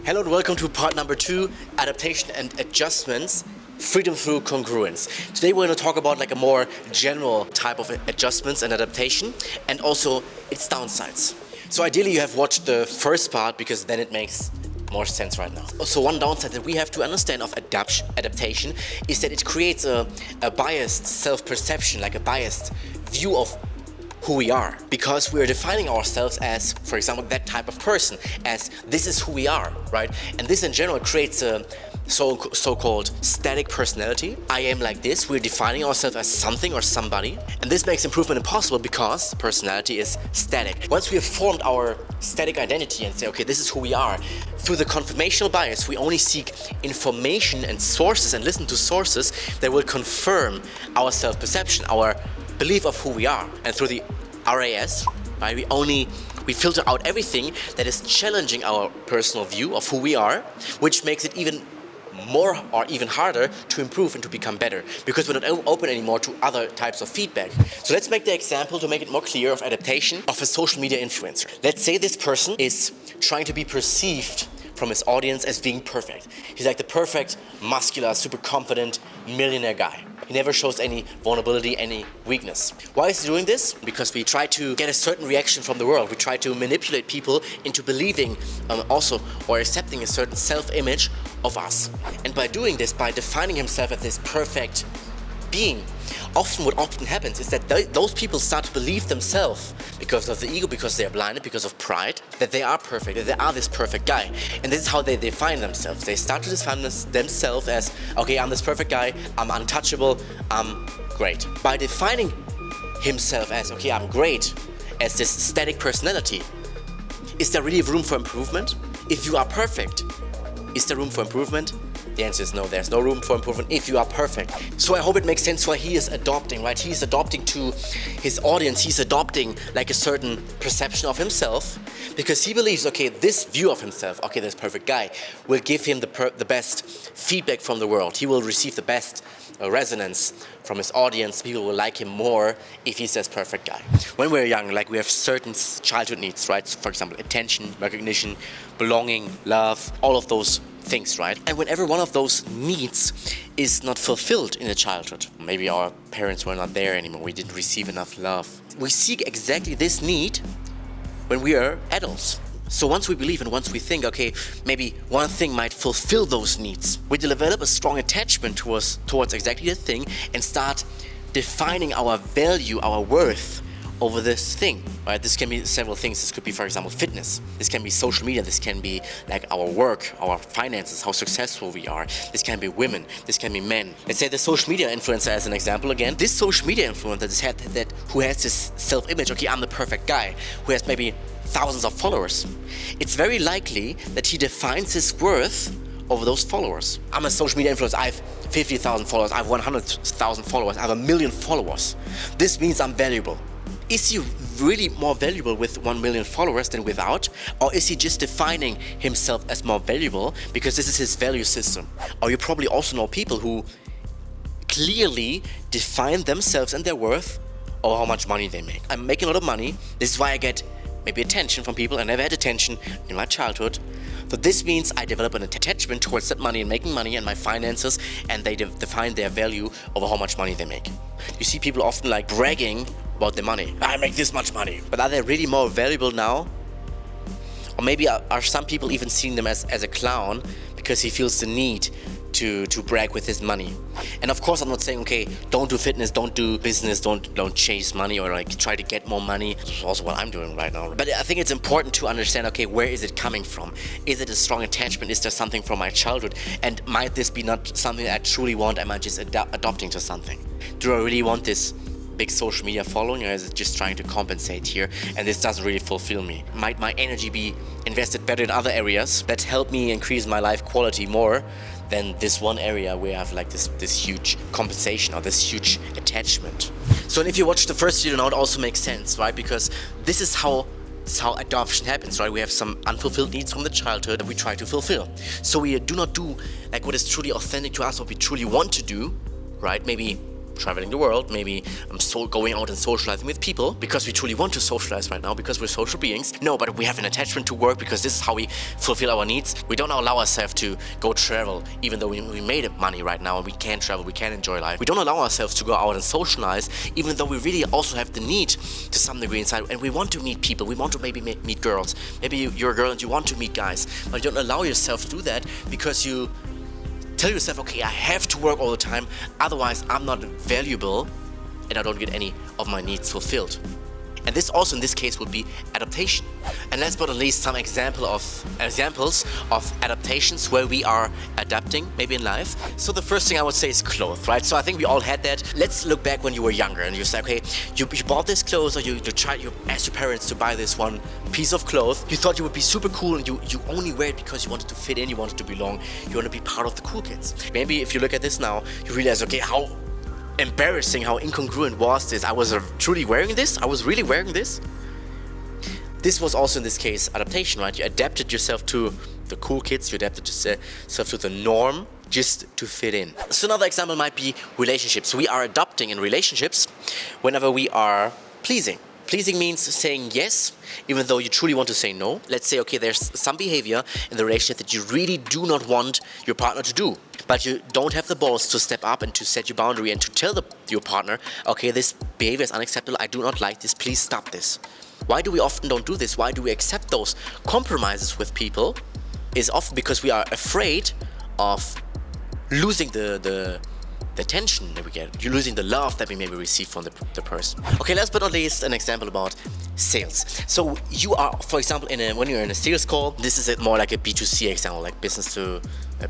Hello and welcome to part number 2, adaptation and adjustments, freedom through congruence. Today we're going to talk about like a more general type of adjustments and adaptation and also its downsides. So ideally you have watched the first part because then it makes more sense right now. So one downside that we have to understand of adaptation is that it creates a biased self-perception, like a biased view of who we are, because we are defining ourselves as, for example, that type of person, as this is who we are, right? And this in general creates a so-called static personality. I am like this. We're defining ourselves as something or somebody, and this makes improvement impossible because personality is static. Once we have formed our static identity and say, okay, this is who we are, through the confirmational bias, we only seek information and sources and listen to sources that will confirm our self-perception, our belief of who we are. And through the RAS, right, we filter out everything that is challenging our personal view of who we are, which makes it even more or even harder to improve and to become better, because we're not open anymore to other types of feedback. So let's make the example to make it more clear of adaptation of a social media influencer. Let's say this person is trying to be perceived from his audience as being perfect. He's like the perfect, muscular, super confident millionaire guy. He never shows any vulnerability, any weakness. Why is he doing this? Because we try to get a certain reaction from the world. We try to manipulate people into believing also or accepting a certain self-image of us. And by doing this, by defining himself as this perfect being, what often happens is that those people start to believe themselves, because of the ego, because they are blinded, because of pride, that they are perfect, that they are this perfect guy. And this is how they define themselves. They start to define themselves as, okay, I'm this perfect guy, I'm untouchable, I'm great. By defining himself as, okay, I'm great, as this static personality, is there really room for improvement? If you are perfect, is there room for improvement? The answer is no, there's no room for improvement if you are perfect. So I hope it makes sense why he is adopting, right? He's adopting to his audience, he's adopting like a certain perception of himself, because he believes, okay, this view of himself, okay, this perfect guy, will give him the best feedback from the world. He will receive the best resonance from his audience. People will like him more if he says perfect guy. When we're young, like we have certain childhood needs, right? So for example, attention, recognition, belonging, love, all of those things, right? And whenever one of those needs is not fulfilled in the childhood, maybe our parents were not there anymore, we didn't receive enough love, we seek exactly this need when we are adults. So once we believe and once we think, okay, maybe one thing might fulfill those needs, we develop a strong attachment towards exactly the thing and start defining our value, our worth over this thing, right? This can be several things. This could be, for example, fitness. This can be social media. This can be like our work, our finances, how successful we are. This can be women. This can be men. Let's say the social media influencer as an example again. This social media influencer who has this self-image, okay, I'm the perfect guy, who has maybe thousands of followers. It's very likely that he defines his worth over those followers. I'm a social media influencer. I have 50,000 followers. I have 100,000 followers. I have 1 million followers. This means I'm valuable. Is he really more valuable with 1 million followers than without? Or is he just defining himself as more valuable because this is his value system? Or you probably also know people who clearly define themselves and their worth or how much money they make. I'm making a lot of money. This is why I get maybe attention from people. I never had attention in my childhood. So this means I develop an attachment towards that money and making money and my finances, and they define their value over how much money they make. You see people often like bragging about their money. I make this much money. But are they really more valuable now? Or maybe are some people even seeing them as a clown because he feels the need to brag with his money? And of course I'm not saying, okay, don't do fitness, don't do business, don't chase money or like try to get more money. This is also what I'm doing right now. But I think it's important to understand, okay, where is it coming from? Is it a strong attachment? Is there something from my childhood? And might this be not something that I truly want? Am I just adopting to something? Do I really want this big social media following, or is it just trying to compensate here and this doesn't really fulfill me? Might my energy be invested better in other areas that help me increase my life quality more than this one area where I have like this huge compensation or this huge attachment? So if you watch the first video now, it also makes sense, right? Because this is how adoption happens, right? We have some unfulfilled needs from the childhood that we try to fulfill. So we do not do like what is truly authentic to us, what we truly want to do, right? Maybe traveling the world, maybe going out and socializing with people because we truly want to socialize right now, because we're social beings. No, but we have an attachment to work because this is how we fulfill our needs. We don't allow ourselves to go travel, even though we made money right now and we can travel, we can enjoy life. We don't allow ourselves to go out and socialize, even though we really also have the need to some degree inside, and we want to meet people. We want to maybe meet girls. Maybe you're a girl and you want to meet guys, but you don't allow yourself to do that because you tell yourself, okay, I have to work all the time, otherwise I'm not valuable and I don't get any of my needs fulfilled. And this also in this case would be adaptation. And last but not least, some examples of adaptations where we are adapting maybe in life. So the first thing I would say is clothes, right? So I think we all had that. Let's look back when you were younger and you say, okay, you bought this clothes, or you asked your parents to buy this one piece of clothes. You thought you would be super cool and you only wear it because you wanted to fit in, you wanted to belong, you want to be part of the cool kids. Maybe if you look at this now, you realize, okay, how embarrassing, how incongruent was this? I was truly wearing this? I was really wearing this? This was also in this case adaptation, right? You adapted yourself to the cool kids, you adapted yourself to the norm just to fit in. So another example might be relationships. We are adapting in relationships whenever we are pleasing. Pleasing means saying yes, even though you truly want to say no. Let's say, okay, there's some behavior in the relationship that you really do not want your partner to do, but you don't have the balls to step up and to set your boundary and to tell your partner, okay, this behavior is unacceptable, I do not like this, please stop this. Why do we often don't do this? Why do we accept those compromises with people? Is often because we are afraid of losing the attention that we get, you're losing the love that we maybe receive from the person. Okay, last but not least, an example about sales. So you are, for example, when you're in a sales call, this is more like a B2C example, like business to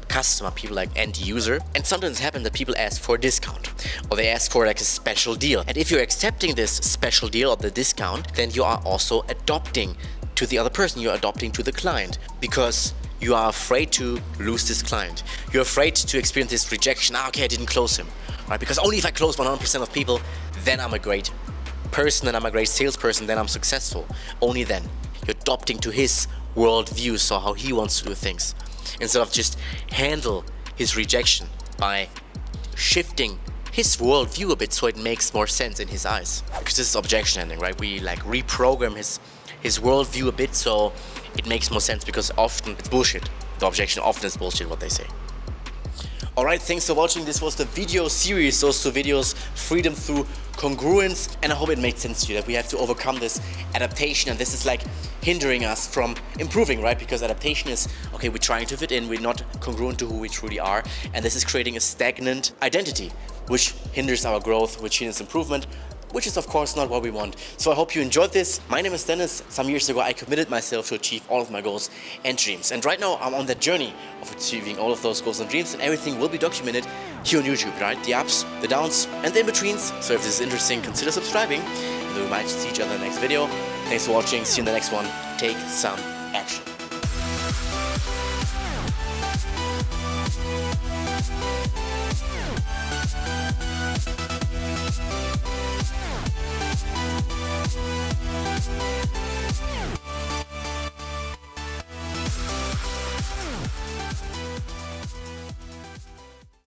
customer, people like end user. And sometimes it happens that people ask for a discount, or they ask for like a special deal. And if you're accepting this special deal or the discount, then you are also adopting to the other person, you're adopting to the client, because you are afraid to lose this client. You're afraid to experience this rejection. Okay, I didn't close him, right? Because only if I close 100% of people, then I'm a great person, then I'm a great salesperson, then I'm successful. Only then. You're adopting to his worldview, so how he wants to do things. Instead of just handle his rejection by shifting his worldview a bit so it makes more sense in his eyes. Because this is objection handling, right? We like reprogram his worldview a bit so it makes more sense, because often it's bullshit. The objection often is bullshit what they say. Alright, thanks for watching. This was the video series, those two videos, freedom through congruence, and I hope it made sense to you that we have to overcome this adaptation, and this is like hindering us from improving, right? Because adaptation is, okay, we're trying to fit in, we're not congruent to who we truly are, and this is creating a stagnant identity, which hinders our growth, which hinders improvement, which is of course not what we want. So I hope you enjoyed this. My name is Dennis. Some years ago I committed myself to achieve all of my goals and dreams. And right now I'm on that journey of achieving all of those goals and dreams, and everything will be documented here on YouTube, right? The ups, the downs, and the in-betweens. So if this is interesting, consider subscribing, and we might see each other in the next video. Thanks for watching. See you in the next one. Take some action.